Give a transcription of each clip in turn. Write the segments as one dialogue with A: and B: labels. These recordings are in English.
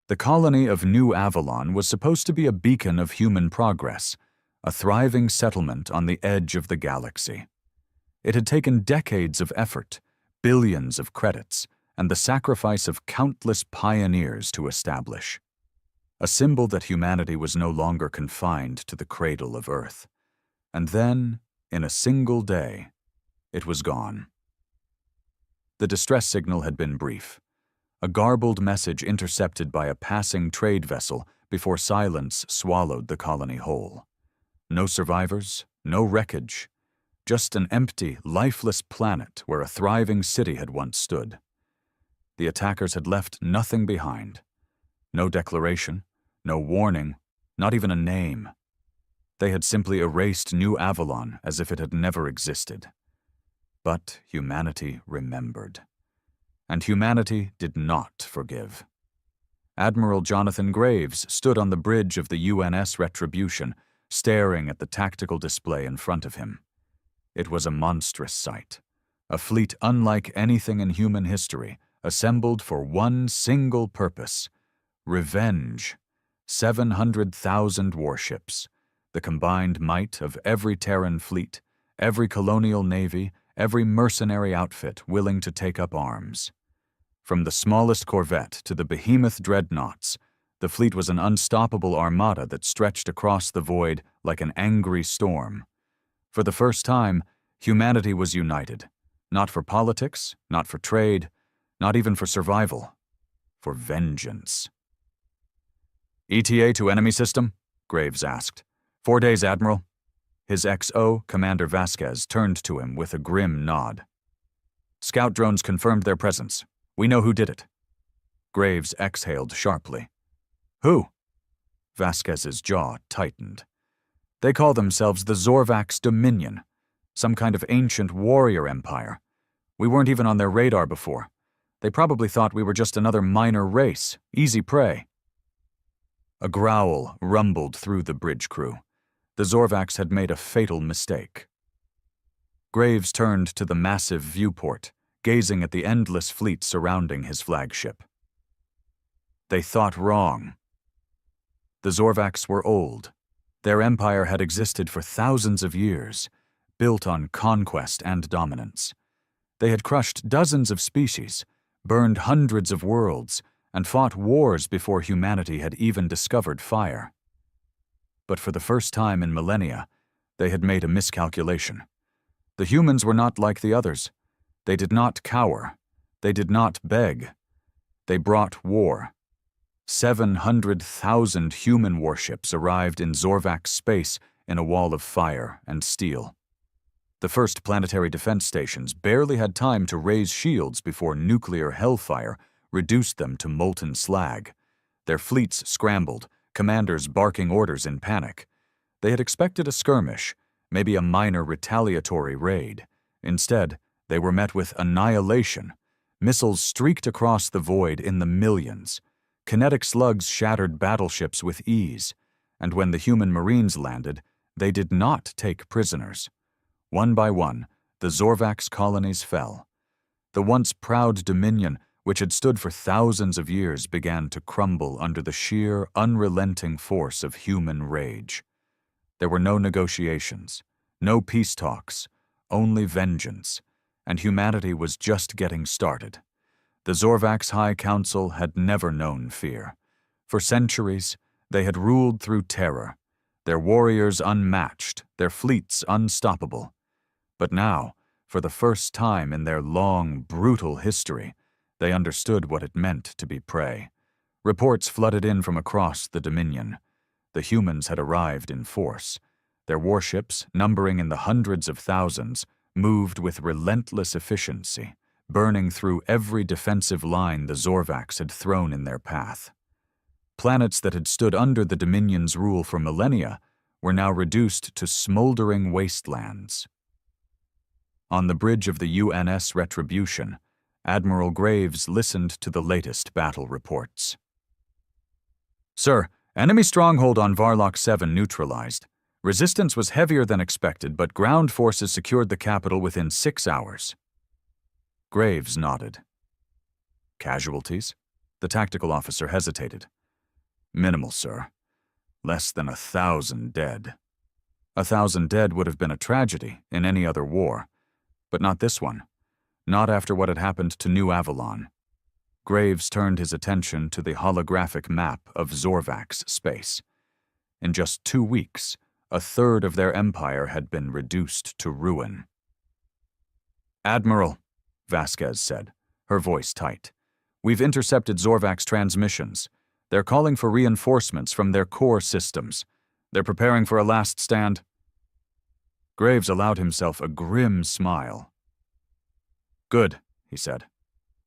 A: The colony of New Avalon was supposed to be a beacon of human progress, a thriving settlement on the edge of the galaxy. It had taken decades of effort, billions of credits, and the sacrifice of countless pioneers to establish. A symbol that humanity was no longer confined to the cradle of Earth. And then, in a single day, it was gone. The distress signal had been brief, a garbled message intercepted by a passing trade vessel before silence swallowed the colony whole. No survivors, no wreckage, just an empty, lifeless planet where a thriving city had once stood. The attackers had left nothing behind. No declaration, no warning, not even a name. They had simply erased New Avalon as if it had never existed. But humanity remembered. And humanity did not forgive. Admiral Jonathan Graves stood on the bridge of the UNS Retribution, staring at the tactical display in front of him. It was a monstrous sight, a fleet unlike anything in human history, assembled for one single purpose: revenge. 700,000 warships, the combined might of every Terran fleet, every colonial navy, every mercenary outfit willing to take up arms. From the smallest corvette to the behemoth dreadnoughts, the fleet was an unstoppable armada that stretched across the void like an angry storm. For the first time, humanity was united, not for politics, not for trade, not even for survival, for vengeance. "ETA to enemy system?" Graves asked. "4 days, Admiral." His XO, Commander Vasquez, turned to him with a grim nod. "Scout drones confirmed their presence. We know who did it." Graves exhaled sharply. "Who?" Vasquez's jaw tightened. "They call themselves the Zorvax Dominion, some kind of ancient warrior empire. We weren't even on their radar before. They probably thought we were just another minor race, easy prey." A growl rumbled through the bridge crew. The Zorvax had made a fatal mistake. Graves turned to the massive viewport, gazing at the endless fleet surrounding his flagship. They thought wrong. The Zorvax were old. Their empire had existed for thousands of years, built on conquest and dominance. They had crushed dozens of species, burned hundreds of worlds, and fought wars before humanity had even discovered fire. But for the first time in millennia, they had made a miscalculation. The humans were not like the others. They did not cower. They did not beg. They brought war. 700,000 human warships arrived in Zorvax space in a wall of fire and steel. The first planetary defense stations barely had time to raise shields before nuclear hellfire reduced them to molten slag. Their fleets scrambled, commanders barking orders in panic. They had expected a skirmish, maybe a minor retaliatory raid. Instead, they were met with annihilation. Missiles streaked across the void in the millions. Kinetic slugs shattered battleships with ease. And when the human Marines landed, they did not take prisoners. One by one, the Zorvax colonies fell. The once proud Dominion, which had stood for thousands of years, began to crumble under the sheer, unrelenting force of human rage. There were no negotiations, no peace talks, only vengeance, and humanity was just getting started. The Zorvax High Council had never known fear. For centuries, they had ruled through terror, their warriors unmatched, their fleets unstoppable. But now, for the first time in their long, brutal history, they understood what it meant to be prey. Reports flooded in from across the Dominion. The humans had arrived in force. Their warships, numbering in the hundreds of thousands, moved with relentless efficiency, burning through every defensive line the Zorvax had thrown in their path. Planets that had stood under the Dominion's rule for millennia were now reduced to smoldering wastelands. On the bridge of the UNS Retribution, Admiral Graves listened to the latest battle reports. "Sir, enemy stronghold on Varlock 7 neutralized. Resistance was heavier than expected, but ground forces secured the capital within 6 hours." Graves nodded. "Casualties?" The tactical officer hesitated. Minimal, sir. Less than 1,000 dead. 1,000 dead would have been a tragedy in any other war, but not this one. Not after what had happened to New Avalon. Graves turned his attention to the holographic map of Zorvak's space. In just 2 weeks, a third of their empire had been reduced to ruin. "Admiral," Vasquez said, her voice tight, "we've intercepted Zorvak's transmissions. They're calling for reinforcements from their core systems. They're preparing for a last stand." Graves allowed himself a grim smile. "Good," he said.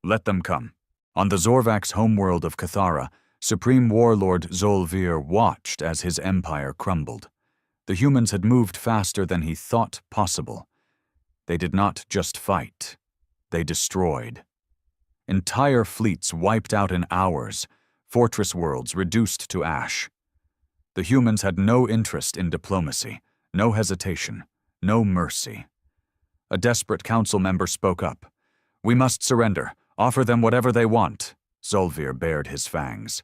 A: "Let them come." On the Zorvak's homeworld of Cathara, Supreme Warlord Zolvir watched as his empire crumbled. The humans had moved faster than he thought possible. They did not just fight. They destroyed. Entire fleets wiped out in hours, fortress worlds reduced to ash. The humans had no interest in diplomacy, no hesitation, no mercy. A desperate council member spoke up. "We must surrender. Offer them whatever they want." Zolvir bared his fangs.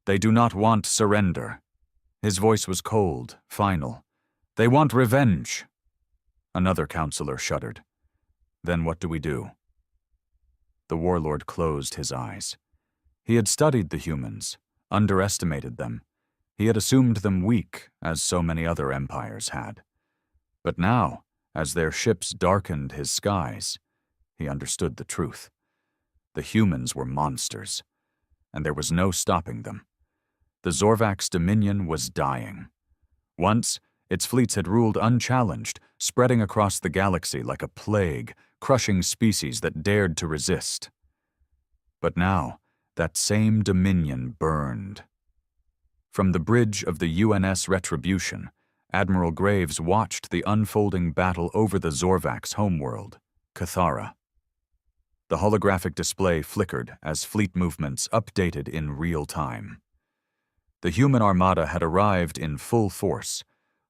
A: "They do not want surrender." His voice was cold, final. "They want revenge." Another counselor shuddered. "Then what do we do?" The warlord closed his eyes. He had studied the humans, underestimated them. He had assumed them weak, as so many other empires had. But now, as their ships darkened his skies, he understood the truth. The humans were monsters, and there was no stopping them. The Zorvak's dominion was dying. Once, its fleets had ruled unchallenged, spreading across the galaxy like a plague, crushing species that dared to resist. But now, that same dominion burned. From the bridge of the UNS Retribution, Admiral Graves watched the unfolding battle over the Zorvak's homeworld, Cathara. The holographic display flickered as fleet movements updated in real time. The human armada had arrived in full force,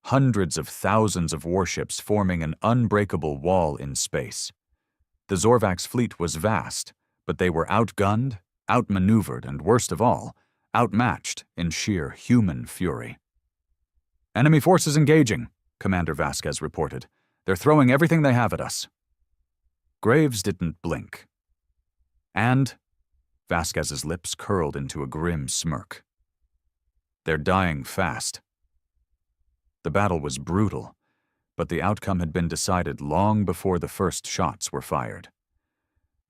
A: hundreds of thousands of warships forming an unbreakable wall in space. The Zorvak's fleet was vast, but they were outgunned, outmaneuvered, and worst of all, outmatched in sheer human fury. "Enemy forces engaging," Commander Vasquez reported. "They're throwing everything they have at us." Graves didn't blink. "And?" Vasquez's lips curled into a grim smirk. "They're dying fast." The battle was brutal, but the outcome had been decided long before the first shots were fired.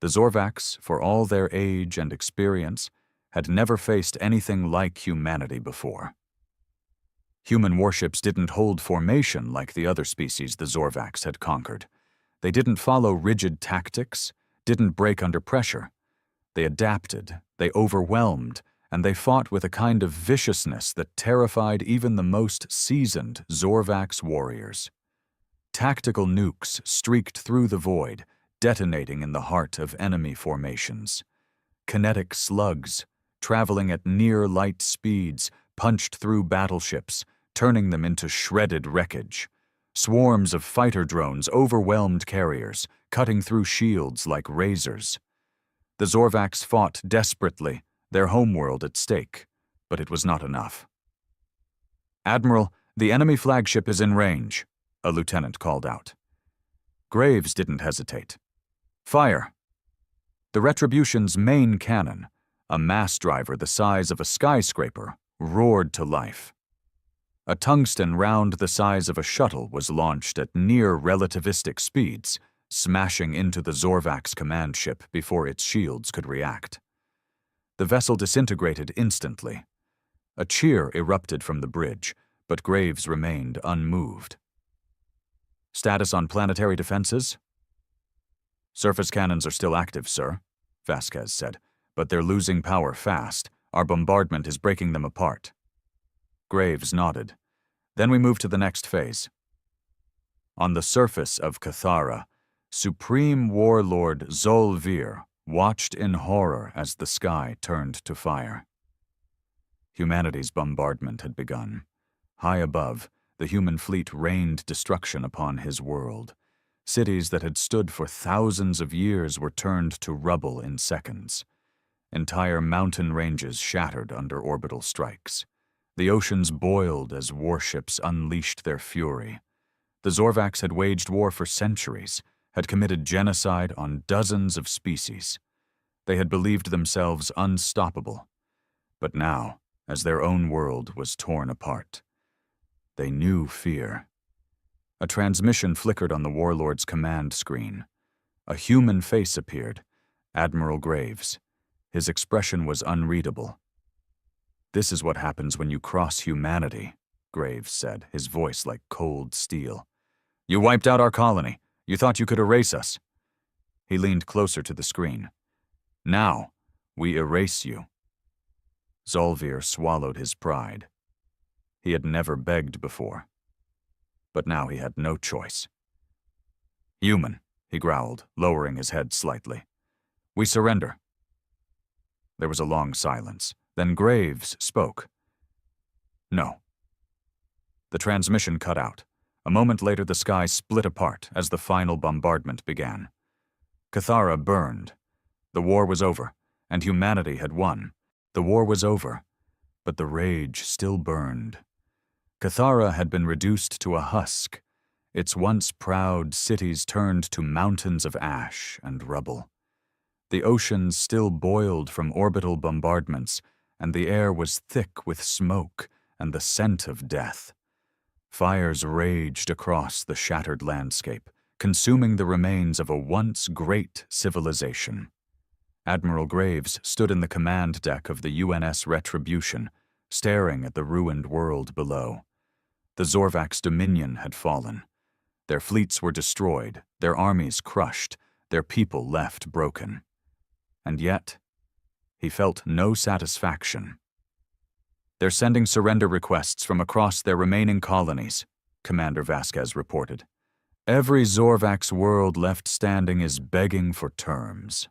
A: The Zorvaks, for all their age and experience, had never faced anything like humanity before. Human warships didn't hold formation like the other species the Zorvaks had conquered. They didn't follow rigid tactics, didn't break under pressure. They adapted, they overwhelmed, and they fought with a kind of viciousness that terrified even the most seasoned Zorvak's warriors. Tactical nukes streaked through the void, detonating in the heart of enemy formations. Kinetic slugs, traveling at near-light speeds, punched through battleships, turning them into shredded wreckage. Swarms of fighter drones overwhelmed carriers, cutting through shields like razors. The Zorvaks fought desperately, their homeworld at stake, but it was not enough. "Admiral, the enemy flagship is in range," a lieutenant called out. Graves didn't hesitate. "Fire!" The Retribution's main cannon, a mass driver the size of a skyscraper, roared to life. A tungsten round the size of a shuttle was launched at near relativistic speeds, smashing into the Zorvak's command ship before its shields could react. The vessel disintegrated instantly. A cheer erupted from the bridge, but Graves remained unmoved. "Status on planetary defenses?" "Surface cannons are still active, sir," Vasquez said, "but they're losing power fast. Our bombardment is breaking them apart." Graves nodded. "Then we move to the next phase." On the surface of Cathara, Supreme Warlord Zolvir watched in horror as the sky turned to fire. Humanity's bombardment had begun. High above, the human fleet rained destruction upon his world. Cities that had stood for thousands of years were turned to rubble in seconds. Entire mountain ranges shattered under orbital strikes. The oceans boiled as warships unleashed their fury. The Zorvax had waged war for centuries, had committed genocide on dozens of species. They had believed themselves unstoppable. But now, as their own world was torn apart, they knew fear. A transmission flickered on the warlord's command screen. A human face appeared, Admiral Graves. His expression was unreadable. "This is what happens when you cross humanity," Graves said, his voice like cold steel. "You wiped out our colony. You thought you could erase us." He leaned closer to the screen. "Now, we erase you." Zolvir swallowed his pride. He had never begged before. But now he had no choice. "Human," he growled, lowering his head slightly. "We surrender." There was a long silence. Then Graves spoke. "No." The transmission cut out. A moment later, the sky split apart as the final bombardment began. Cathara burned. The war was over, and humanity had won. The war was over, but the rage still burned. Cathara had been reduced to a husk. Its once proud cities turned to mountains of ash and rubble. The oceans still boiled from orbital bombardments, and the air was thick with smoke and the scent of death. Fires raged across the shattered landscape, consuming the remains of a once great civilization. Admiral Graves stood in the command deck of the UNS Retribution, staring at the ruined world below. The Zorvax dominion had fallen. Their fleets were destroyed, their armies crushed, their people left broken. And yet, he felt no satisfaction. "They're sending surrender requests from across their remaining colonies," Commander Vasquez reported. "Every Zorvax world left standing is begging for terms."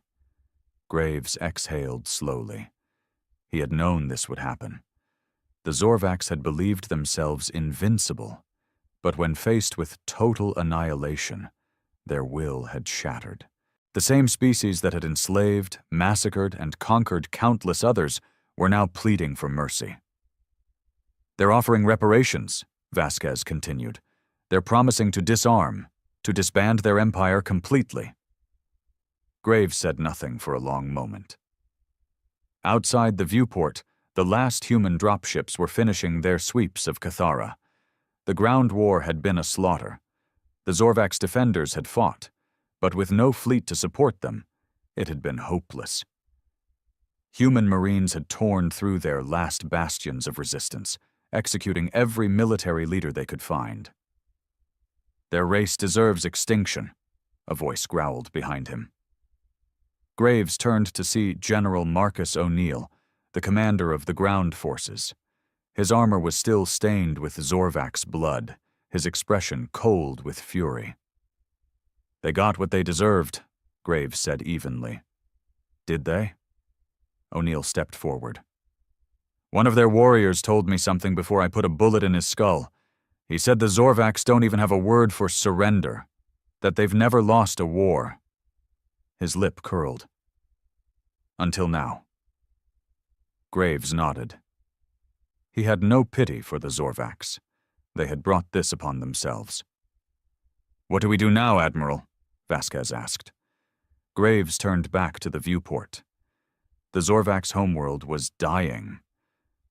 A: Graves exhaled slowly. He had known this would happen. The Zorvax had believed themselves invincible, but when faced with total annihilation, their will had shattered. The same species that had enslaved, massacred, and conquered countless others were now pleading for mercy. "They're offering reparations," Vasquez continued. "They're promising to disarm, to disband their empire completely." Graves said nothing for a long moment. Outside the viewport, the last human dropships were finishing their sweeps of Cathara. The ground war had been a slaughter. The Zorvax defenders had fought, but with no fleet to support them, it had been hopeless. Human marines had torn through their last bastions of resistance, executing every military leader they could find. "Their race deserves extinction," a voice growled behind him. Graves turned to see General Marcus O'Neill, the commander of the ground forces. His armor was still stained with Zorvax blood, his expression cold with fury. "They got what they deserved," Graves said evenly. "Did they?" O'Neill stepped forward. "One of their warriors told me something before I put a bullet in his skull. He said the Zorvax don't even have a word for surrender, that they've never lost a war." His lip curled. "Until now." Graves nodded. He had no pity for the Zorvax. They had brought this upon themselves. "What do we do now, Admiral?" Vasquez asked. Graves turned back to the viewport. The Zorvax homeworld was dying,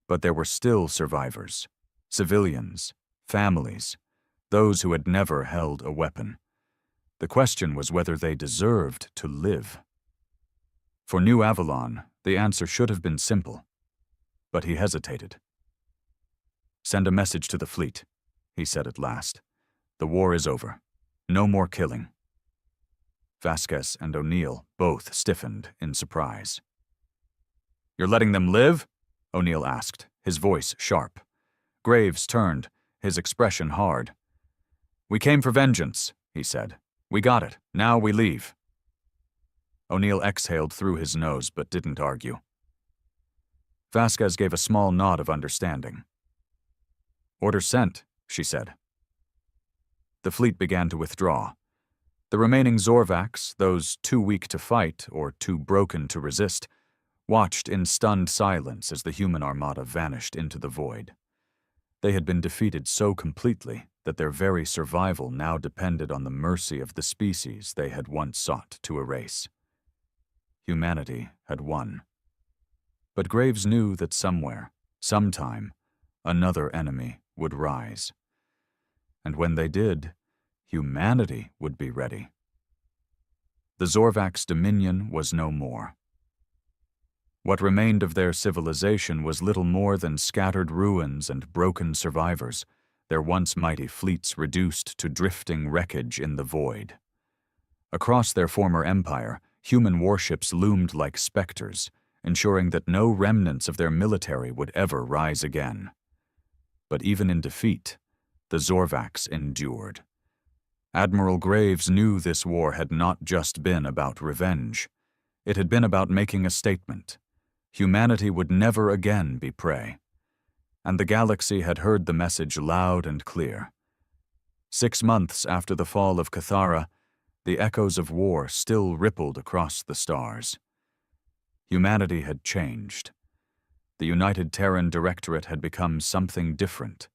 A: but there were still survivors, civilians, families, those who had never held a weapon. The question was whether they deserved to live. For New Avalon, the answer should have been simple, but he hesitated. "Send a message to the fleet," he said at last. "The war is over. No more killing." Vasquez and O'Neill both stiffened in surprise. "You're letting them live?" O'Neill asked, his voice sharp. Graves turned, his expression hard. "We came for vengeance," he said. "We got it. Now we leave." O'Neill exhaled through his nose but didn't argue. Vasquez gave a small nod of understanding. "Order sent," she said. The fleet began to withdraw. The remaining Zorvax, those too weak to fight or too broken to resist, watched in stunned silence as the human armada vanished into the void. They had been defeated so completely that their very survival now depended on the mercy of the species they had once sought to erase. Humanity had won. But Graves knew that somewhere, sometime, another enemy would rise. And when they did, humanity would be ready. The Zorvak's dominion was no more. What remained of their civilization was little more than scattered ruins and broken survivors, their once mighty fleets reduced to drifting wreckage in the void. Across their former empire, human warships loomed like specters, ensuring that no remnants of their military would ever rise again. But even in defeat, the Zorvaks endured. Admiral Graves knew this war had not just been about revenge. It had been about making a statement. Humanity would never again be prey. And the galaxy had heard the message loud and clear. 6 months after the fall of Cathara, the echoes of war still rippled across the stars. Humanity had changed. The United Terran Directorate had become something different,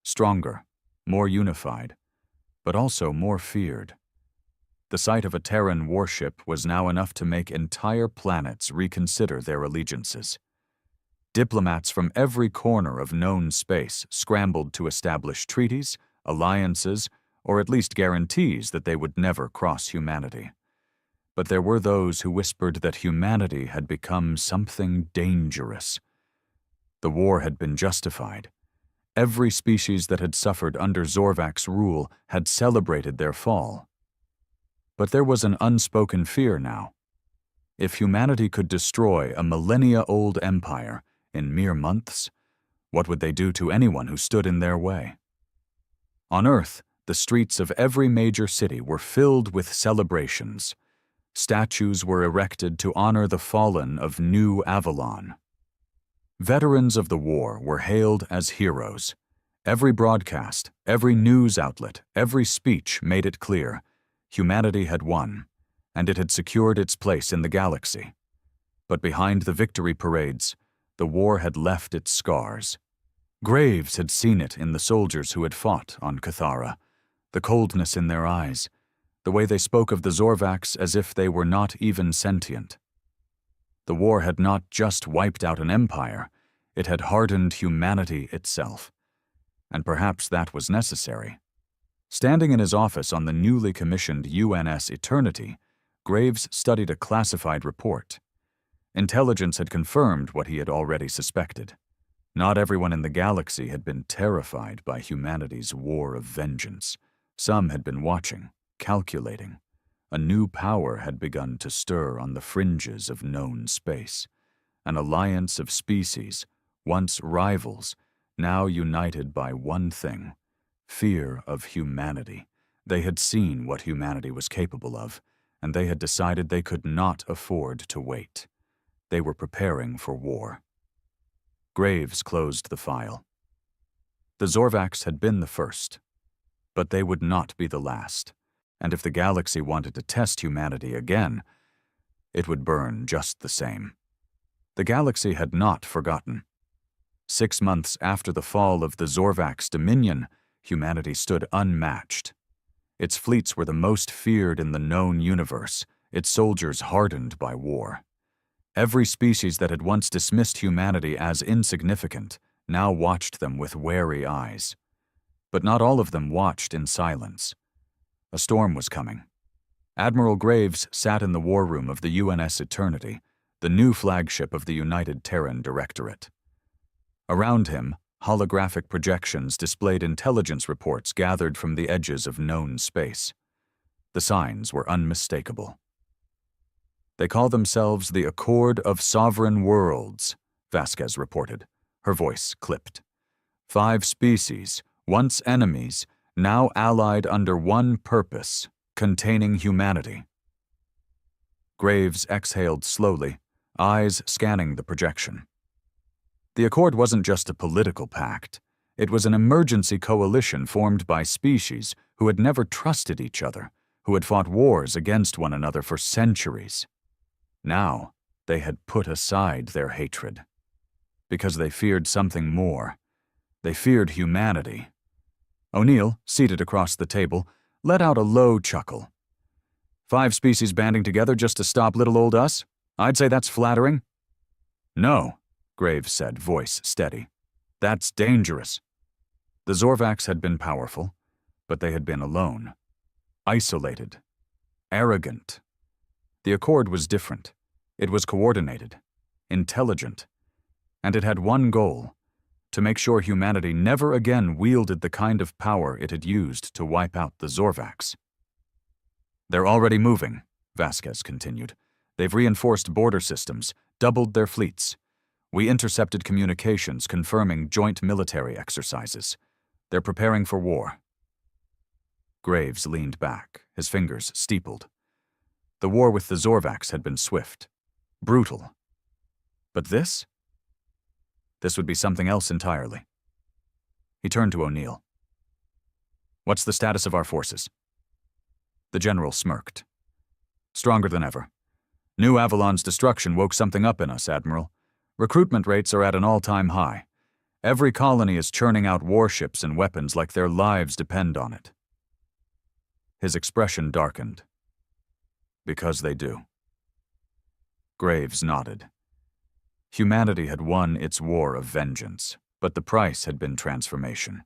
A: stronger, more unified, but also more feared. The sight of a Terran warship was now enough to make entire planets reconsider their allegiances. Diplomats from every corner of known space scrambled to establish treaties, alliances, or at least guarantees that they would never cross humanity. But there were those who whispered that humanity had become something dangerous. The war had been justified. Every species that had suffered under Zorvak's rule had celebrated their fall. But there was an unspoken fear now. If humanity could destroy a millennia-old empire in mere months, what would they do to anyone who stood in their way? On Earth, the streets of every major city were filled with celebrations. Statues were erected to honor the fallen of New Avalon. Veterans of the war were hailed as heroes. Every broadcast, every news outlet, every speech made it clear. Humanity had won, and it had secured its place in the galaxy. But behind the victory parades, the war had left its scars. Graves had seen it in the soldiers who had fought on Cathara, the coldness in their eyes, the way they spoke of the Zorvaks as if they were not even sentient. The war had not just wiped out an empire, it had hardened humanity itself. And perhaps that was necessary. Standing in his office on the newly commissioned UNS Eternity, Graves studied a classified report. Intelligence had confirmed what he had already suspected. Not everyone in the galaxy had been terrified by humanity's war of vengeance. Some had been watching, calculating. A new power had begun to stir on the fringes of known space. An alliance of species, once rivals, now united by one thing: fear of humanity. They had seen what humanity was capable of, and they had decided they could not afford to wait. They were preparing for war. Graves closed the file. The Zorvaks had been the first, but they would not be the last, and if the galaxy wanted to test humanity again, it would burn just the same. The galaxy had not forgotten. 6 months after the fall of the Zorvak's dominion, humanity stood unmatched. Its fleets were the most feared in the known universe, its soldiers hardened by war. Every species that had once dismissed humanity as insignificant now watched them with wary eyes. But not all of them watched in silence. A storm was coming. Admiral Graves sat in the war room of the UNS Eternity, the new flagship of the United Terran Directorate. Around him, holographic projections displayed intelligence reports gathered from the edges of known space. The signs were unmistakable. "They call themselves the Accord of Sovereign Worlds," Vasquez reported, her voice clipped. 5 species, once enemies, now allied under one purpose: containing humanity. Graves exhaled slowly, eyes scanning the projection. The Accord wasn't just a political pact. It was an emergency coalition formed by species who had never trusted each other, who had fought wars against one another for centuries. Now, they had put aside their hatred, because they feared something more. They feared humanity. O'Neill, seated across the table, let out a low chuckle. 5 species banding together just to stop little old us? I'd say that's flattering. No, Graves said, voice steady. That's dangerous. The Zorvax had been powerful, but they had been alone. Isolated. Arrogant. The Accord was different. It was coordinated. Intelligent. And it had one goal: to make sure humanity never again wielded the kind of power it had used to wipe out the Zorvax. They're already moving, Vasquez continued. They've reinforced border systems, doubled their fleets. We intercepted communications confirming joint military exercises. They're preparing for war. Graves leaned back, his fingers steepled. The war with the Zorvax had been swift, brutal. But this? This would be something else entirely. He turned to O'Neill. What's the status of our forces? The general smirked. Stronger than ever. New Avalon's destruction woke something up in us, Admiral. Recruitment rates are at an all-time high. Every colony is churning out warships and weapons like their lives depend on it. His expression darkened. Because they do. Graves nodded. Humanity had won its war of vengeance, but the price had been transformation.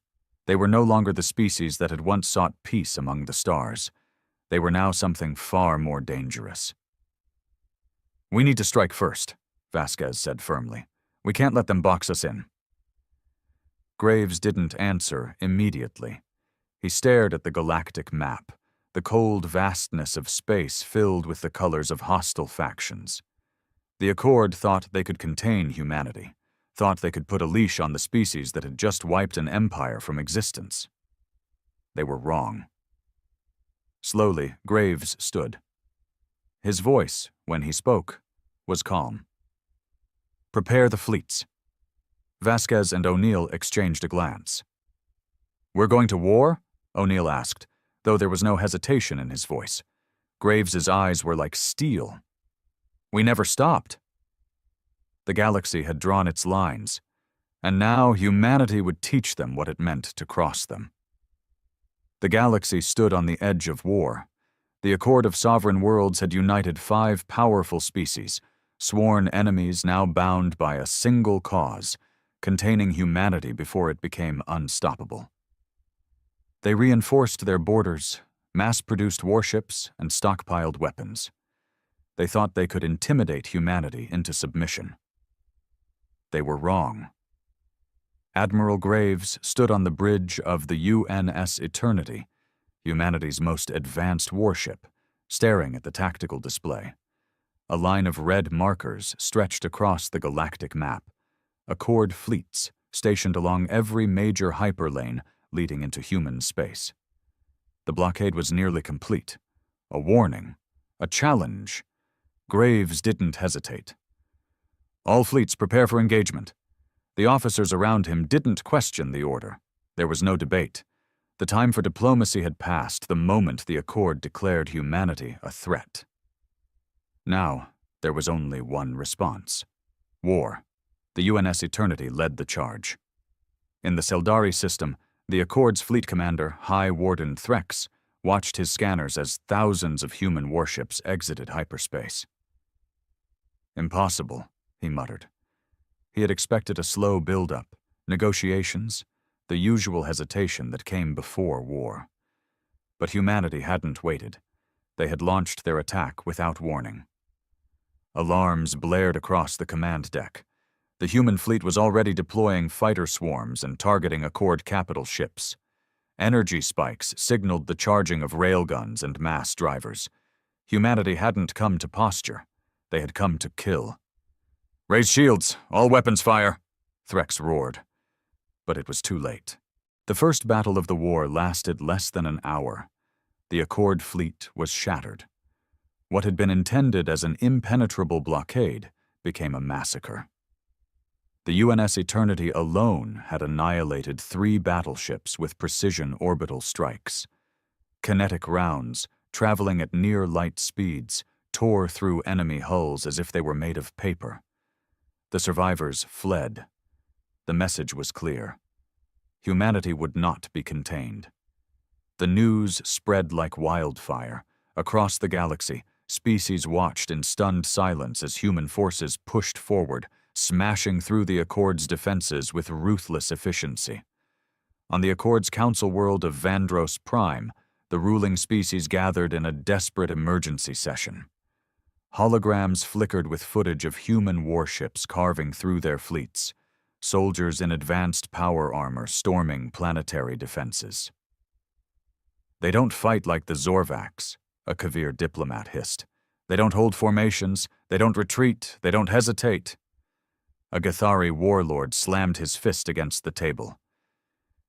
A: They were no longer the species that had once sought peace among the stars. They were now something far more dangerous. We need to strike first, Vasquez said firmly. We can't let them box us in. Graves didn't answer immediately. He stared at the galactic map, the cold vastness of space filled with the colors of hostile factions. The Accord thought they could contain humanity, thought they could put a leash on the species that had just wiped an empire from existence. They were wrong. Slowly, Graves stood. His voice, when he spoke, was calm. Prepare the fleets. Vasquez and O'Neill exchanged a glance. We're going to war? O'Neill asked, though there was no hesitation in his voice. Graves's eyes were like steel. We never stopped. The galaxy had drawn its lines, and now humanity would teach them what it meant to cross them. The galaxy stood on the edge of war. The Accord of Sovereign Worlds had united 5 powerful species, sworn enemies now bound by a single cause, containing humanity before it became unstoppable. They reinforced their borders, mass-produced warships, and stockpiled weapons. They thought they could intimidate humanity into submission. They were wrong. Admiral Graves stood on the bridge of the UNS Eternity, humanity's most advanced warship, staring at the tactical display. A line of red markers stretched across the galactic map, Accord fleets stationed along every major hyperlane leading into human space. The blockade was nearly complete. A warning, a challenge. Graves didn't hesitate. All fleets prepare for engagement. The officers around him didn't question the order. There was no debate. The time for diplomacy had passed the moment the Accord declared humanity a threat. Now, there was only one response. War. The UNS Eternity led the charge. In the Seldari system, the Accord's fleet commander, High Warden Threx, watched his scanners as thousands of human warships exited hyperspace. Impossible, he muttered. He had expected a slow build-up, negotiations, the usual hesitation that came before war. But humanity hadn't waited. They had launched their attack without warning. Alarms blared across the command deck. The human fleet was already deploying fighter swarms and targeting Accord capital ships. Energy spikes signaled the charging of railguns and mass drivers. Humanity hadn't come to posture. They had come to kill. "Raise shields! All weapons fire!" Threx roared. But it was too late. The first battle of the war lasted less than an hour. The Accord fleet was shattered. What had been intended as an impenetrable blockade became a massacre. The UNS Eternity alone had annihilated 3 battleships with precision orbital strikes. Kinetic rounds, traveling at near light speeds, tore through enemy hulls as if they were made of paper. The survivors fled. The message was clear. Humanity would not be contained. The news spread like wildfire. Across the galaxy, species watched in stunned silence as human forces pushed forward, smashing through the Accord's defenses with ruthless efficiency. On the Accord's council world of Vandros Prime, the ruling species gathered in a desperate emergency session. Holograms flickered with footage of human warships carving through their fleets, soldiers in advanced power armor storming planetary defenses. "They don't fight like the Zorvax," a Kavir diplomat hissed. "They don't hold formations, they don't retreat, they don't hesitate." A Gathari warlord slammed his fist against the table.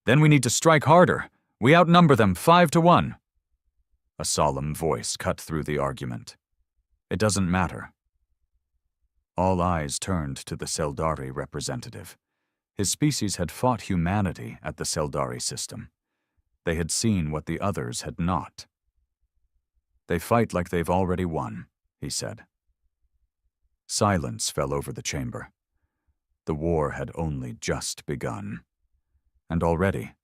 A: "Then we need to strike harder. We outnumber them 5-1. A solemn voice cut through the argument. "It doesn't matter." All eyes turned to the Seldari representative. His species had fought humanity at the Seldari system. They had seen what the others had not. "They fight like they've already won," he said. Silence fell over the chamber. The war had only just begun. And already,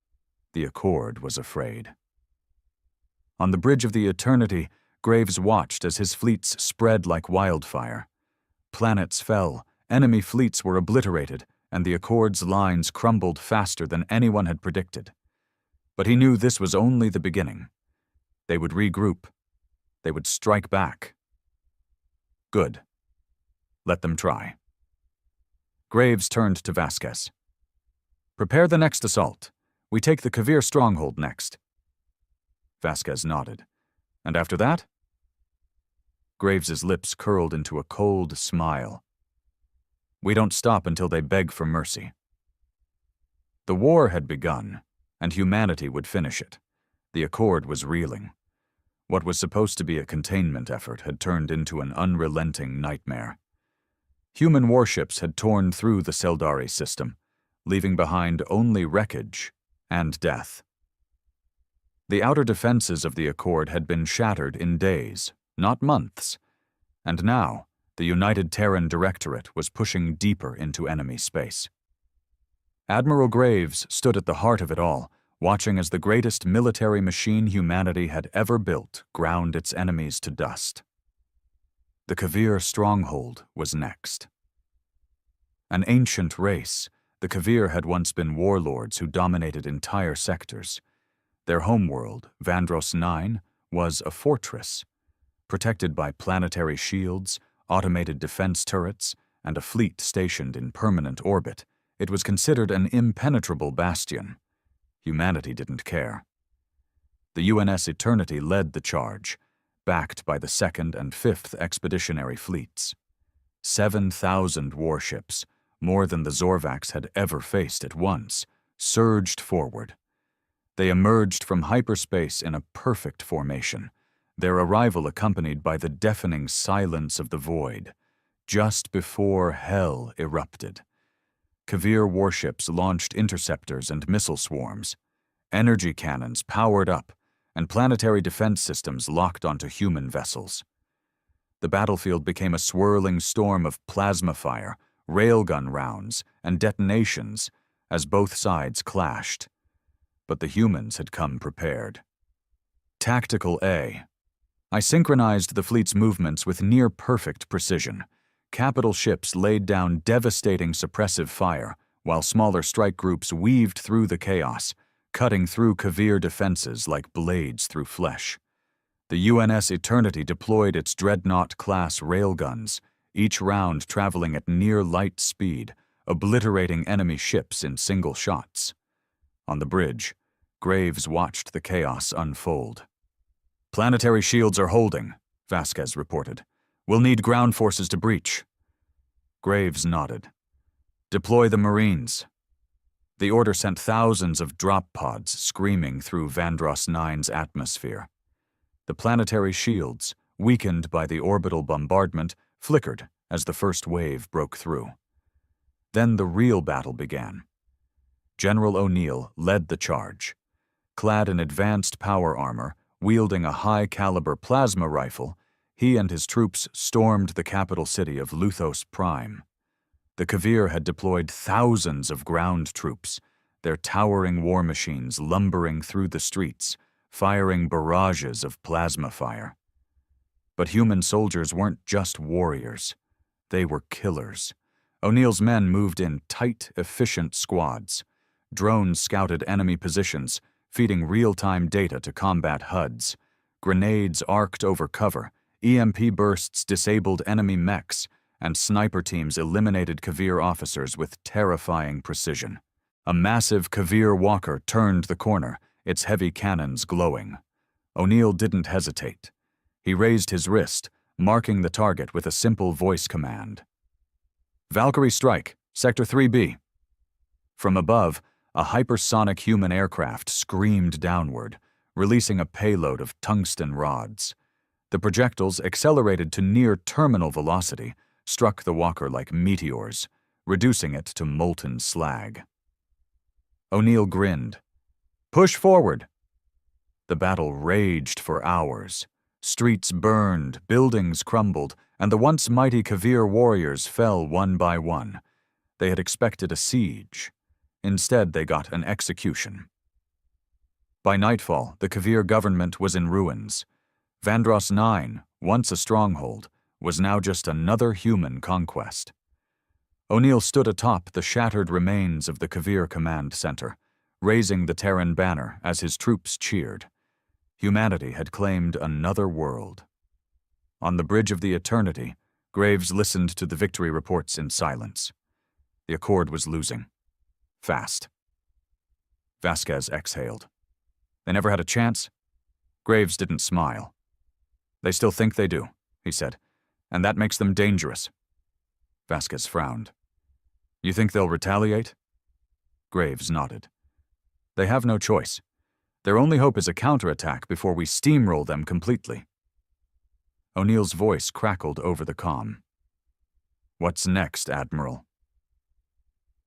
A: the Accord was afraid. On the bridge of the Eternity, Graves watched as his fleets spread like wildfire. Planets fell, enemy fleets were obliterated, and the Accord's lines crumbled faster than anyone had predicted. But he knew this was only the beginning. They would regroup. They would strike back. Good. Let them try. Graves turned to Vasquez. "Prepare the next assault. We take the Kavir stronghold next." Vasquez nodded. "And after that?" Graves's lips curled into a cold smile. "We don't stop until they beg for mercy." The war had begun, and humanity would finish it. The Accord was reeling. What was supposed to be a containment effort had turned into an unrelenting nightmare. Human warships had torn through the Seldari system, leaving behind only wreckage and death. The outer defenses of the Accord had been shattered in days, not months, and now the United Terran Directorate was pushing deeper into enemy space. Admiral Graves stood at the heart of it all, watching as the greatest military machine humanity had ever built ground its enemies to dust. The Kavir stronghold was next. An ancient race, the Kavir had once been warlords who dominated entire sectors. Their homeworld, Vandros 9, was a fortress, protected by planetary shields, automated defense turrets, and a fleet stationed in permanent orbit. It was considered an impenetrable bastion. Humanity didn't care. The UNS Eternity led the charge, backed by the 2nd and 5th Expeditionary Fleets. 7,000 warships, more than the Zorvax had ever faced at once, surged forward. They emerged from hyperspace in a perfect formation, their arrival accompanied by the deafening silence of the void, just before hell erupted. Kavir warships launched interceptors and missile swarms. Energy cannons powered up, and planetary defense systems locked onto human vessels. The battlefield became a swirling storm of plasma fire, railgun rounds, and detonations as both sides clashed. But the humans had come prepared. Tactical A. I synchronized the fleet's movements with near-perfect precision. Capital ships laid down devastating suppressive fire, while smaller strike groups weaved through the chaos, cutting through Kavir defenses like blades through flesh. The UNS Eternity deployed its Dreadnought-class railguns, each round traveling at near-light speed, obliterating enemy ships in single shots. On the bridge, Graves watched the chaos unfold. "Planetary shields are holding," Vasquez reported. "We'll need ground forces to breach." Graves nodded. "Deploy the Marines." The order sent thousands of drop pods screaming through Vandros 9's atmosphere. The planetary shields, weakened by the orbital bombardment, flickered as the first wave broke through. Then the real battle began. General O'Neill led the charge. Clad in advanced power armor, wielding a high-caliber plasma rifle, he and his troops stormed the capital city of Luthos Prime. The Kavir had deployed thousands of ground troops, their towering war machines lumbering through the streets, firing barrages of plasma fire. But human soldiers weren't just warriors. They were killers. O'Neill's men moved in tight, efficient squads. Drones scouted enemy positions, feeding real-time data to combat HUDs. Grenades arced over cover, EMP bursts disabled enemy mechs, and sniper teams eliminated Kavir officers with terrifying precision. A massive Kavir walker turned the corner, its heavy cannons glowing. O'Neill didn't hesitate. He raised his wrist, marking the target with a simple voice command. "Valkyrie strike, Sector 3B. From above, a hypersonic human aircraft screamed downward, releasing a payload of tungsten rods. The projectiles, accelerated to near-terminal velocity, struck the walker like meteors, reducing it to molten slag. O'Neill grinned. "Push forward!" The battle raged for hours. Streets burned, buildings crumbled, and the once mighty Kavir warriors fell one by one. They had expected a siege. Instead, they got an execution. By nightfall, the Kavir government was in ruins. Vandross 9, once a stronghold, was now just another human conquest. O'Neill stood atop the shattered remains of the Kavir command center, raising the Terran banner as his troops cheered. Humanity had claimed another world. On the bridge of the Eternity, Graves listened to the victory reports in silence. The Accord was losing. Fast. Vasquez exhaled. They never had a chance? Graves didn't smile. They still think they do, he said, and that makes them dangerous. Vasquez frowned. You think they'll retaliate? Graves nodded. They have no choice. Their only hope is a counterattack before we steamroll them completely. O'Neill's voice crackled over the comm. What's next, Admiral?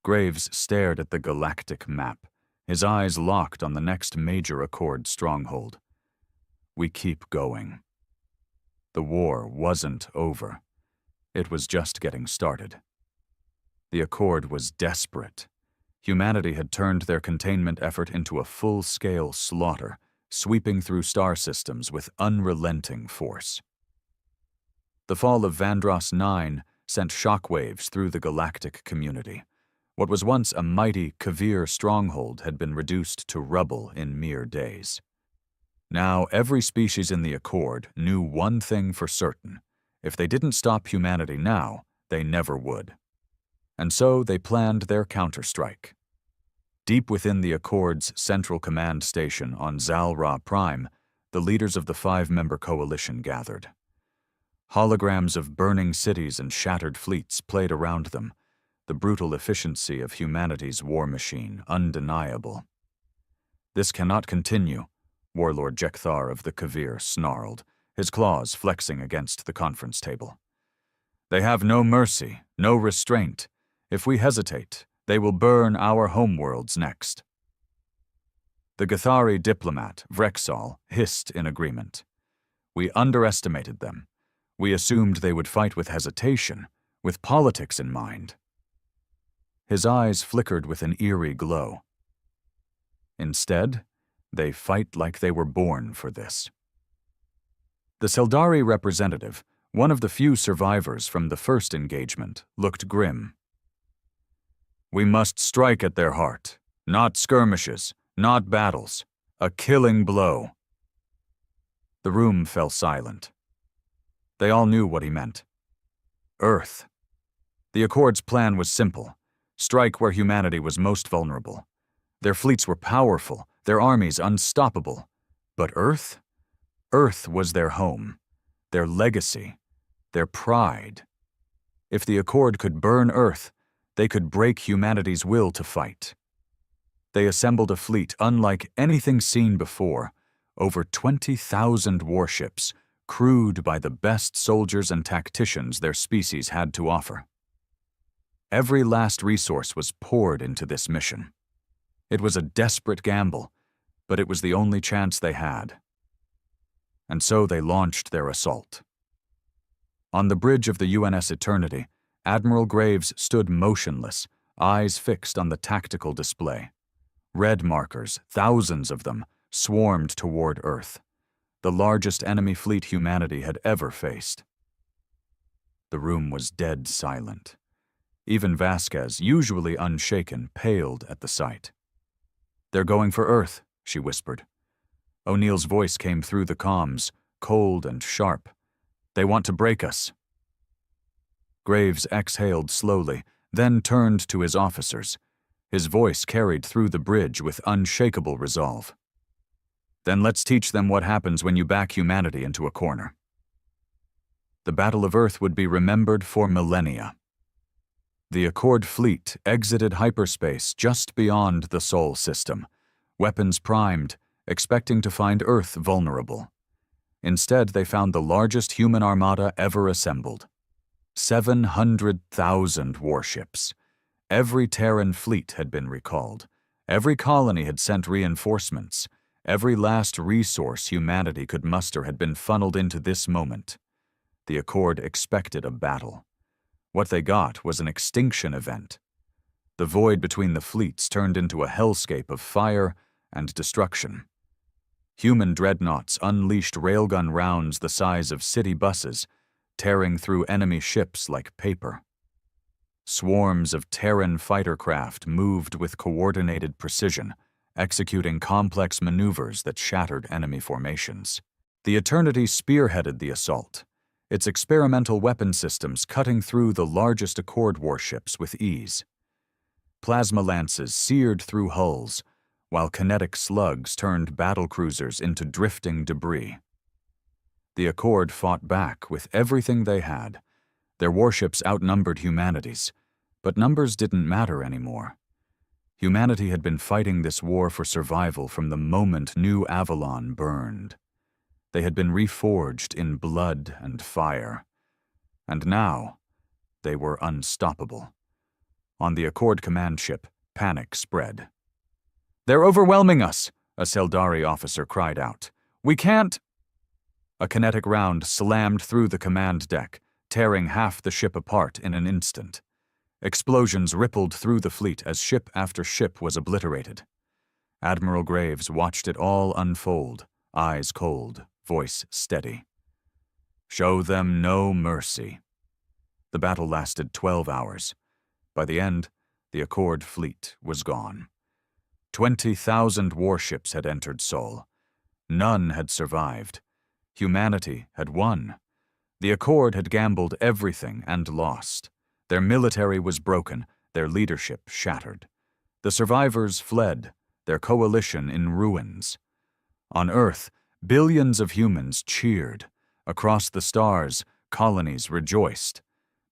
A: Graves stared at the galactic map, his eyes locked on the next major Accord stronghold. We keep going. The war wasn't over. It was just getting started. The Accord was desperate. Humanity had turned their containment effort into a full-scale slaughter, sweeping through star systems with unrelenting force. The fall of Vandross 9 sent shockwaves through the galactic community. What was once a mighty Kavir stronghold had been reduced to rubble in mere days. Now every species in the Accord knew one thing for certain. If they didn't stop humanity now, they never would. And so they planned their counterstrike. Deep within the Accord's central command station on Zal-Ra Prime, the leaders of the 5-member coalition gathered. Holograms of burning cities and shattered fleets played around them, the brutal efficiency of humanity's war machine undeniable. This cannot continue, Warlord Jekthar of the Kavir snarled, his claws flexing against the conference table. They have no mercy, no restraint. If we hesitate, they will burn our homeworlds next. The Gathari diplomat, Vrexal, hissed in agreement. We underestimated them. We assumed they would fight with hesitation, with politics in mind. His eyes flickered with an eerie glow. Instead, they fight like they were born for this. The Seldari representative, one of the few survivors from the first engagement, looked grim. We must strike at their heart, not skirmishes, not battles, a killing blow. The room fell silent. They all knew what he meant. Earth. The Accord's plan was simple. Strike where humanity was most vulnerable. Their fleets were powerful, their armies unstoppable. But Earth? Earth was their home, their legacy, their pride. If the Accord could burn Earth, they could break humanity's will to fight. They assembled a fleet unlike anything seen before, over 20,000 warships, crewed by the best soldiers and tacticians their species had to offer. Every last resource was poured into this mission. It was a desperate gamble, but it was the only chance they had. And so they launched their assault. On the bridge of the UNS Eternity, Admiral Graves stood motionless, eyes fixed on the tactical display. Red markers, thousands of them, swarmed toward Earth, the largest enemy fleet humanity had ever faced. The room was dead silent. Even Vasquez, usually unshaken, paled at the sight. "They're going for Earth," she whispered. O'Neill's voice came through the comms, cold and sharp. "They want to break us." Graves exhaled slowly, then turned to his officers. His voice carried through the bridge with unshakable resolve. "Then let's teach them what happens when you back humanity into a corner." The Battle of Earth would be remembered for millennia. The Accord fleet exited hyperspace just beyond the Sol system, weapons primed, expecting to find Earth vulnerable. Instead, they found the largest human armada ever assembled. 700,000 warships. Every Terran fleet had been recalled. Every colony had sent reinforcements. Every last resource humanity could muster had been funneled into this moment. The Accord expected a battle. What they got was an extinction event. The void between the fleets turned into a hellscape of fire and destruction. Human dreadnoughts unleashed railgun rounds the size of city buses, tearing through enemy ships like paper. Swarms of Terran fighter craft moved with coordinated precision, executing complex maneuvers that shattered enemy formations. The Eternity spearheaded the assault, its experimental weapon systems cutting through the largest Accord warships with ease. Plasma lances seared through hulls, while kinetic slugs turned battlecruisers into drifting debris. The Accord fought back with everything they had. Their warships outnumbered humanity's, but numbers didn't matter anymore. Humanity had been fighting this war for survival from the moment New Avalon burned. They had been reforged in blood and fire. And now, they were unstoppable. On the Accord command ship, panic spread. "They're overwhelming us," a Seldari officer cried out. "We can't—" A kinetic round slammed through the command deck, tearing half the ship apart in an instant. Explosions rippled through the fleet as ship after ship was obliterated. Admiral Graves watched it all unfold, eyes cold, voice steady. "Show them no mercy." The battle lasted 12 hours. By the end, the Accord fleet was gone. 20,000 warships had entered Sol. None had survived. Humanity had won. The Accord had gambled everything and lost. Their military was broken, their leadership shattered. The survivors fled, their coalition in ruins. On Earth, billions of humans cheered. Across the stars, colonies rejoiced.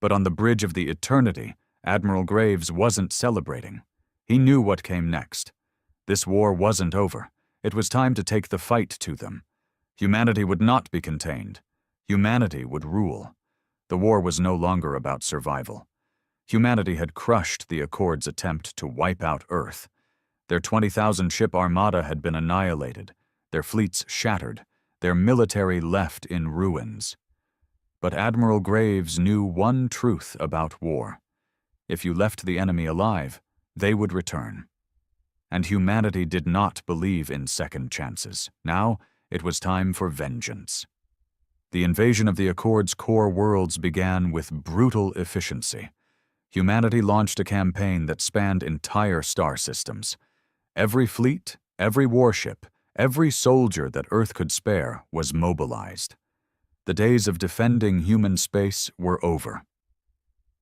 A: But on the bridge of the Eternity, Admiral Graves wasn't celebrating. He knew what came next. This war wasn't over. It was time to take the fight to them. Humanity would not be contained. Humanity would rule. The war was no longer about survival. Humanity had crushed the Accord's attempt to wipe out Earth. Their 20,000 ship armada had been annihilated, their fleets shattered, their military left in ruins. But Admiral Graves knew one truth about war. If you left the enemy alive, they would return. And humanity did not believe in second chances. Now, it was time for vengeance. The invasion of the Accord's core worlds began with brutal efficiency. Humanity launched a campaign that spanned entire star systems. Every fleet, every warship, every soldier that Earth could spare was mobilized. The days of defending human space were over.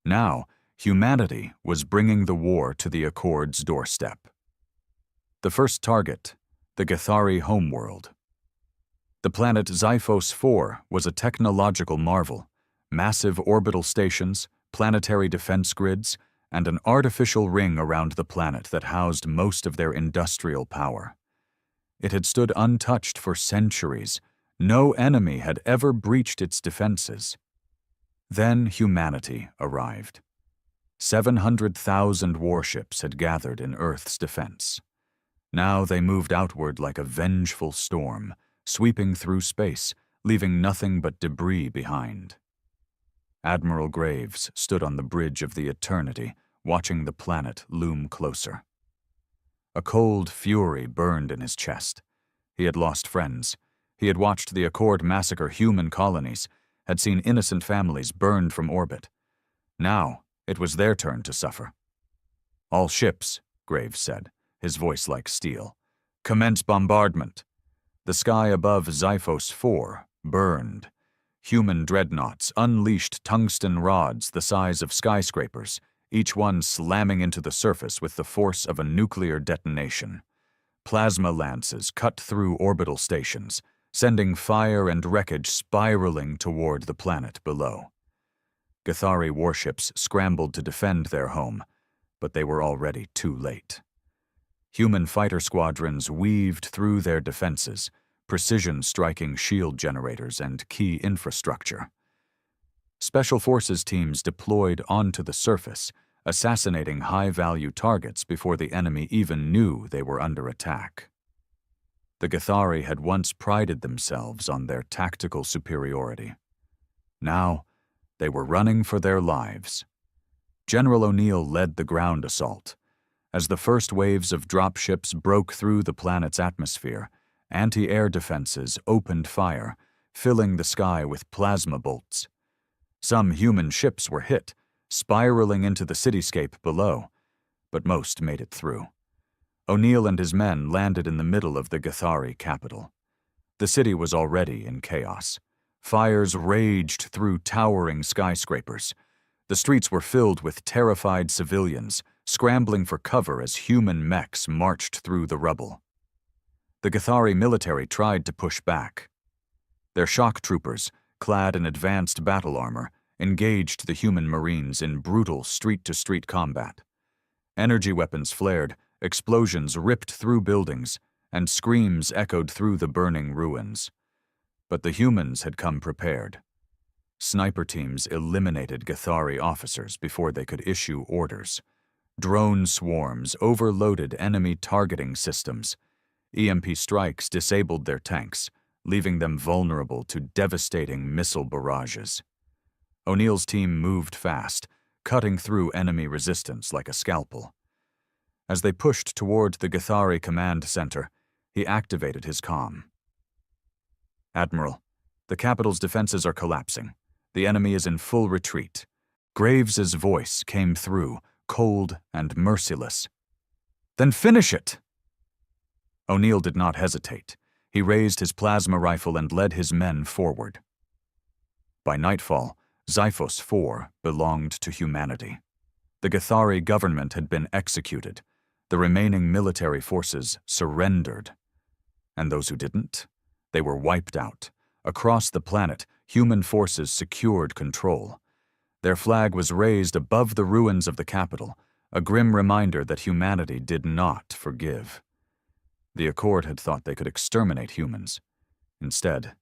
A: Now, humanity was bringing the war to the Accord's doorstep. The first target, the Gathari homeworld. The planet Xiphos 4 was a technological marvel. Massive orbital stations, planetary defense grids, and an artificial ring around the planet that housed most of their industrial power. It had stood untouched for centuries. No enemy had ever breached its defenses. Then humanity arrived. 700,000 warships had gathered in Earth's defense. Now they moved outward like a vengeful storm, sweeping through space, leaving nothing but debris behind. Admiral Graves stood on the bridge of the Eternity, watching the planet loom closer. A cold fury burned in his chest. He had lost friends. He had watched the Accord massacre human colonies, had seen innocent families burned from orbit. Now, it was their turn to suffer. "All ships," Graves said, his voice like steel. "Commence bombardment." The sky above Xiphos 4 burned. Human dreadnoughts unleashed tungsten rods the size of skyscrapers, each one slamming into the surface with the force of a nuclear detonation. Plasma lances cut through orbital stations, sending fire and wreckage spiraling toward the planet below. Gathari warships scrambled to defend their home, but they were already too late. Human fighter squadrons weaved through their defenses, precision striking shield generators and key infrastructure. Special forces teams deployed onto the surface, assassinating high-value targets before the enemy even knew they were under attack. The Gathari had once prided themselves on their tactical superiority. Now, they were running for their lives. General O'Neill led the ground assault. As the first waves of dropships broke through the planet's atmosphere, anti-air defenses opened fire, filling the sky with plasma bolts. Some human ships were hit, spiraling into the cityscape below, but most made it through. O'Neill and his men landed in the middle of the Gathari capital. The city was already in chaos. Fires raged through towering skyscrapers. The streets were filled with terrified civilians, scrambling for cover as human mechs marched through the rubble. The Gathari military tried to push back. Their shock troopers, clad in advanced battle armor, engaged the human marines in brutal street-to-street combat. Energy weapons flared, explosions ripped through buildings, and screams echoed through the burning ruins. But the humans had come prepared. Sniper teams eliminated Gathari officers before they could issue orders. Drone swarms overloaded enemy targeting systems. EMP strikes disabled their tanks, leaving them vulnerable to devastating missile barrages. O'Neill's team moved fast, cutting through enemy resistance like a scalpel. As they pushed toward the Gathari command center, he activated his comm. "Admiral, the capital's defenses are collapsing. The enemy is in full retreat." Graves's voice came through, cold and merciless. "Then finish it!" O'Neill did not hesitate. He raised his plasma rifle and led his men forward. By nightfall, Xiphos 4 belonged to humanity. The Gathari government had been executed. The remaining military forces surrendered. And those who didn't? They were wiped out. Across the planet, human forces secured control. Their flag was raised above the ruins of the capital, a grim reminder that humanity did not forgive. The Accord had thought they could exterminate humans. Instead,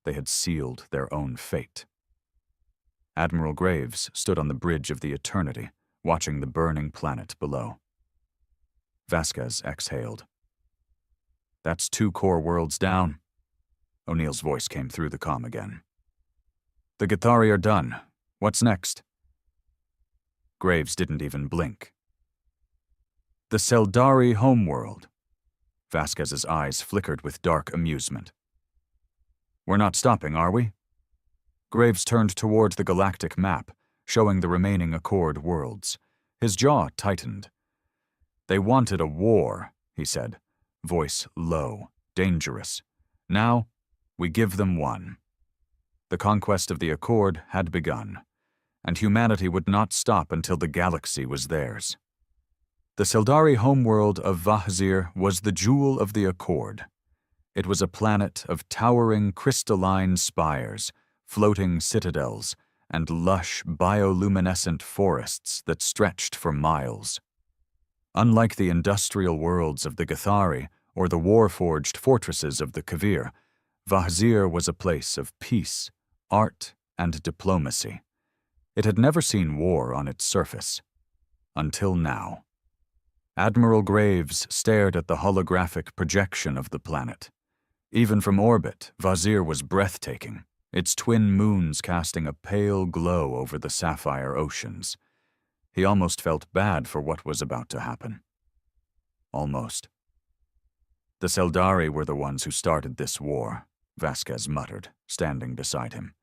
A: they had sealed their own fate. Admiral Graves stood on the bridge of the Eternity, watching the burning planet below. Vasquez exhaled. "That's 2 core worlds down." O'Neill's voice came through the comm again. "The Gathari are done. What's next?" Graves didn't even blink. "The Seldari homeworld." Vasquez's eyes flickered with dark amusement. "We're not stopping, are we?" Graves turned toward the galactic map, showing the remaining Accord worlds. His jaw tightened. "They wanted a war," he said, voice low, dangerous. "Now, we give them one." The conquest of the Accord had begun, and humanity would not stop until the galaxy was theirs. The Seldari homeworld of Vahzir was the jewel of the Accord. It was a planet of towering crystalline spires, floating citadels, and lush bioluminescent forests that stretched for miles. Unlike the industrial worlds of the Gathari or the war-forged fortresses of the Kavir, Vahzir was a place of peace, art, and diplomacy. It had never seen war on its surface. Until now. Admiral Graves stared at the holographic projection of the planet. Even from orbit, Vahzir was breathtaking, its twin moons casting a pale glow over the sapphire oceans. He almost felt bad for what was about to happen. almost. The Seldari were the ones who started this war, Vasquez muttered, standing beside him.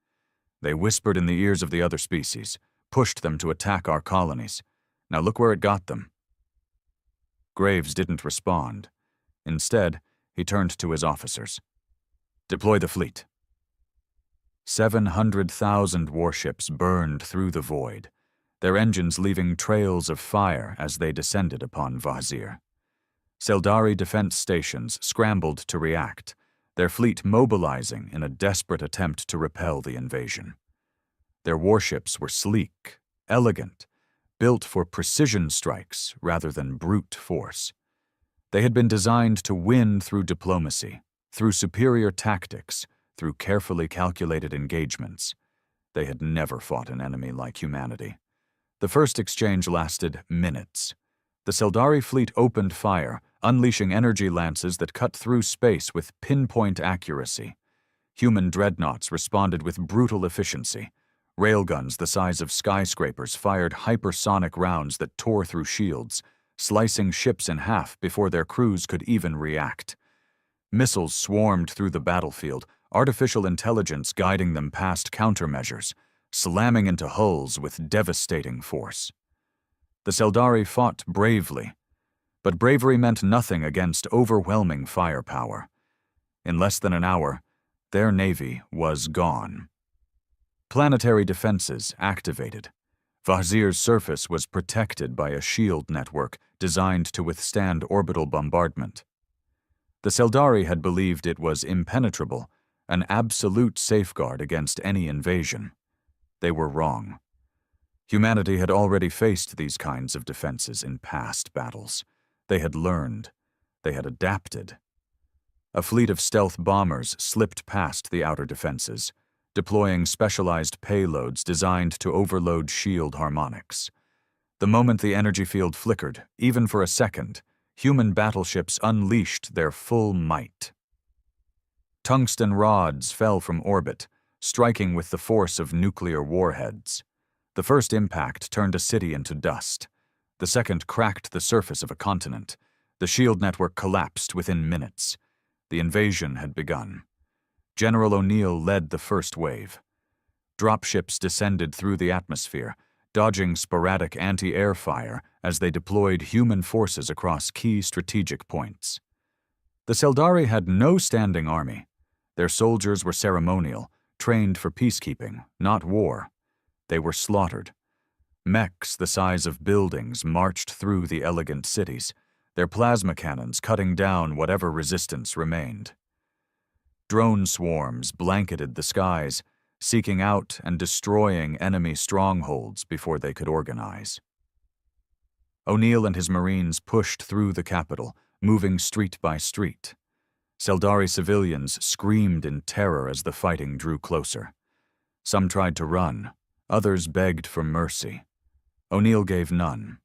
A: They whispered in the ears of the other species, pushed them to attack our colonies. Now look where it got them. Graves didn't respond. Instead, he turned to his officers. Deploy the fleet. 700,000 warships burned through the void, their engines leaving trails of fire as they descended upon Vazir. Seldari defense stations scrambled to react, their fleet mobilizing in a desperate attempt to repel the invasion. Their warships were sleek, elegant, built for precision strikes rather than brute force. They had been designed to win through diplomacy, through superior tactics, through carefully calculated engagements. They had never fought an enemy like humanity. The first exchange lasted minutes. The Seldari fleet opened fire, unleashing energy lances that cut through space with pinpoint accuracy. Human dreadnoughts responded with brutal efficiency. Railguns the size of skyscrapers fired hypersonic rounds that tore through shields, slicing ships in half before their crews could even react. Missiles swarmed through the battlefield, artificial intelligence guiding them past countermeasures, slamming into hulls with devastating force. The Seldari fought bravely, but bravery meant nothing against overwhelming firepower. In less than an hour, their navy was gone. Planetary defenses activated. Vazir's surface was protected by a shield network designed to withstand orbital bombardment. The Seldari had believed it was impenetrable, an absolute safeguard against any invasion. They were wrong. Humanity had already faced these kinds of defenses in past battles. They had learned. They had adapted. A fleet of stealth bombers slipped past the outer defenses, deploying specialized payloads designed to overload shield harmonics. The moment the energy field flickered, even for a second, human battleships unleashed their full might. Tungsten rods fell from orbit, striking with the force of nuclear warheads. The first impact turned a city into dust. The second cracked the surface of a continent. The shield network collapsed within minutes. The invasion had begun. General O'Neill led the first wave. Dropships descended through the atmosphere, dodging sporadic anti-air fire as they deployed human forces across key strategic points. The Seldari had no standing army. Their soldiers were ceremonial, trained for peacekeeping, not war. They were slaughtered. Mechs the size of buildings marched through the elegant cities, their plasma cannons cutting down whatever resistance remained. Drone swarms blanketed the skies, seeking out and destroying enemy strongholds before they could organize. O'Neill and his Marines pushed through the capital, moving street by street. Seldari civilians screamed in terror as the fighting drew closer. Some tried to run, others begged for mercy. O'Neill gave none.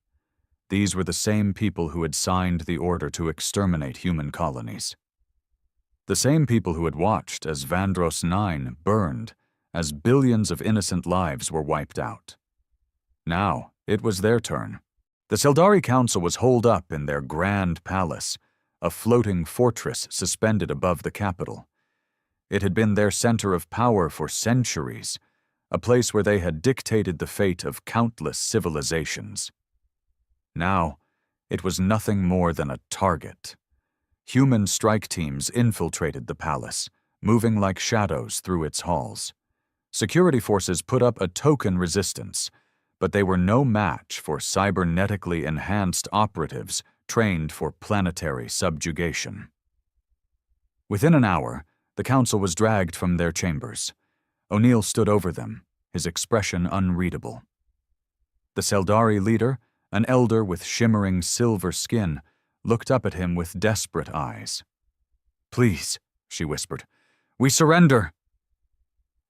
A: These were the same people who had signed the order to exterminate human colonies. The same people who had watched as Vandros 9 burned, as billions of innocent lives were wiped out. Now, it was their turn. The Seldari Council was holed up in their grand palace, a floating fortress suspended above the capital. It had been their center of power for centuries, a place where they had dictated the fate of countless civilizations. Now, it was nothing more than a target. Human strike teams infiltrated the palace, moving like shadows through its halls. Security forces put up a token resistance, but they were no match for cybernetically enhanced operatives trained for planetary subjugation. Within an hour, the council was dragged from their chambers. O'Neill stood over them, his expression unreadable. The Seldari leader, an elder with shimmering silver skin, looked up at him with desperate eyes. "Please," she whispered, "we surrender."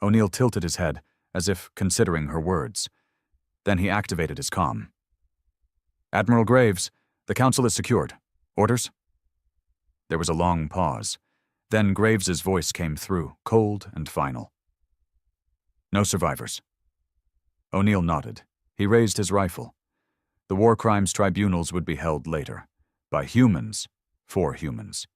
A: O'Neill tilted his head, as if considering her words. Then he activated his comm. "Admiral Graves, the council is secured. Orders?" There was a long pause. Then Graves's voice came through, cold and final. "No survivors." O'Neill nodded. He raised his rifle. The war crimes tribunals would be held later. by humans, for humans.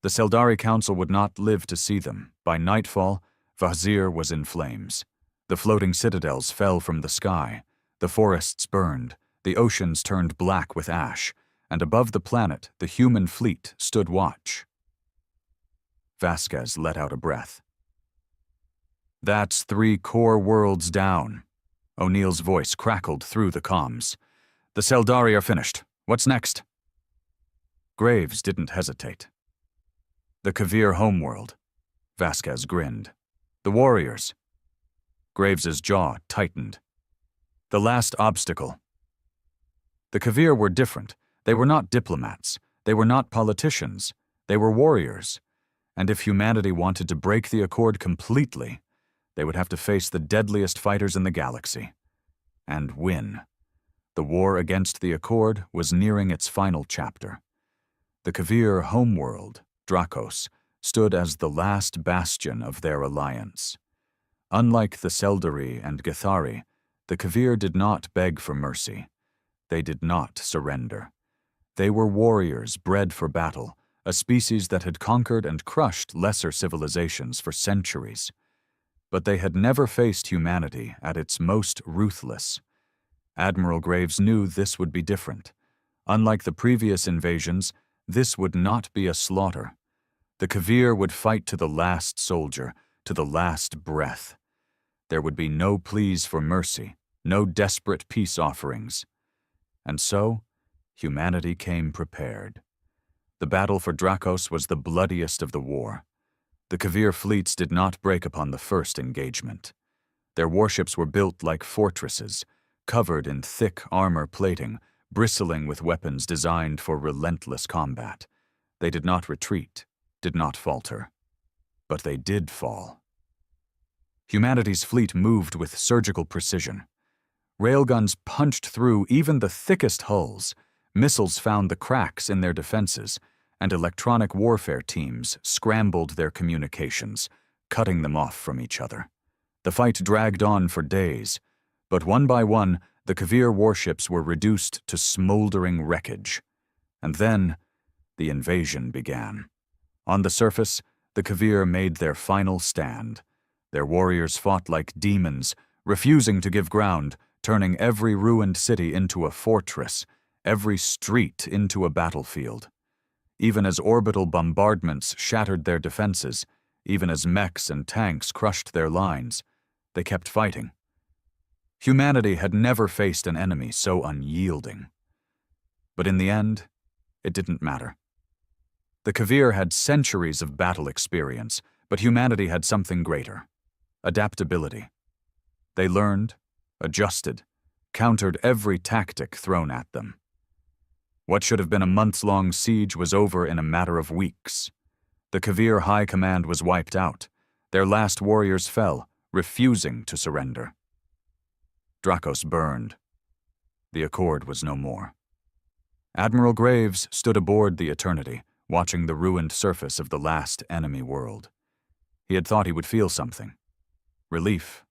A: The Seldari Council would not live to see them. By nightfall, Vazir was in flames. The floating citadels fell from the sky. The forests burned. The oceans turned black with ash. And above the planet, the human fleet stood watch. Vasquez let out a breath. "That's 3 core worlds down." O'Neill's voice crackled through the comms. "The Seldari are finished. What's next?" Graves didn't hesitate. "The Kavir homeworld." Vasquez grinned. "The warriors." Graves's jaw tightened. "The last obstacle." The Kavir were different. They were not diplomats. They were not politicians. They were warriors. And if humanity wanted to break the Accord completely, they would have to face the deadliest fighters in the galaxy. And win. The war against the Accord was nearing its final chapter. The Kavir homeworld, Dracos, stood as the last bastion of their alliance. Unlike the Seldari and Githari, the Kavir did not beg for mercy. They did not surrender. They were warriors bred for battle, a species that had conquered and crushed lesser civilizations for centuries. But they had never faced humanity at its most ruthless. Admiral Graves knew this would be different. Unlike the previous invasions, this would not be a slaughter. The Kavir would fight to the last soldier, to the last breath. There would be no pleas for mercy, no desperate peace offerings. And so, humanity came prepared. The battle for Dracos was the bloodiest of the war. The Kavir fleets did not break upon the first engagement. Their warships were built like fortresses, covered in thick armor plating, bristling with weapons designed for relentless combat. They did not retreat, did not falter. But they did fall. Humanity's fleet moved with surgical precision. Railguns punched through even the thickest hulls, missiles found the cracks in their defenses, and electronic warfare teams scrambled their communications, cutting them off from each other. The fight dragged on for days, but one by one, the Kavir warships were reduced to smoldering wreckage. And then, the invasion began. On the surface, the Kavir made their final stand. Their warriors fought like demons, refusing to give ground, turning every ruined city into a fortress, every street into a battlefield. Even as orbital bombardments shattered their defenses, even as mechs and tanks crushed their lines, they kept fighting. Humanity had never faced an enemy so unyielding. But in the end, it didn't matter. The Kavir had centuries of battle experience, but humanity had something greater: adaptability. They learned, adjusted, countered every tactic thrown at them. What should have been a months-long siege was over in a matter of weeks. The Kavir High Command was wiped out. Their last warriors fell, refusing to surrender. Dracos burned. The Accord was no more. Admiral Graves stood aboard the Eternity, watching the ruined surface of the last enemy world. He had thought he would feel something. Relief,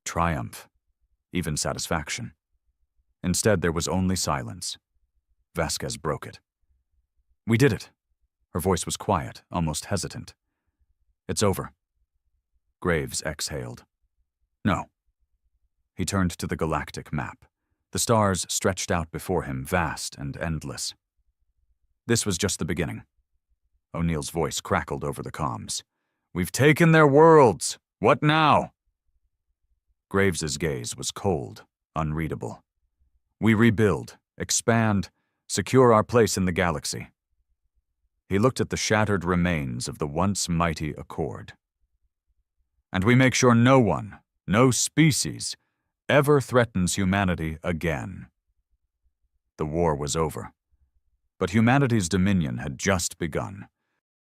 A: triumph, even satisfaction. Instead, there was only silence. Vasquez broke it. "We did it." Her voice was quiet, almost hesitant. "It's over." Graves exhaled. "No." He turned to the galactic map. The stars stretched out before him, vast and endless. "This was just the beginning." O'Neill's voice crackled over the comms. "We've taken their worlds. What now?" Graves's gaze was cold, unreadable. "We rebuild, expand, secure our place in the galaxy." He looked at the shattered remains of the once mighty Accord. "And we make sure no one, no species, ever threatens humanity again." The war was over, but humanity's dominion had just begun.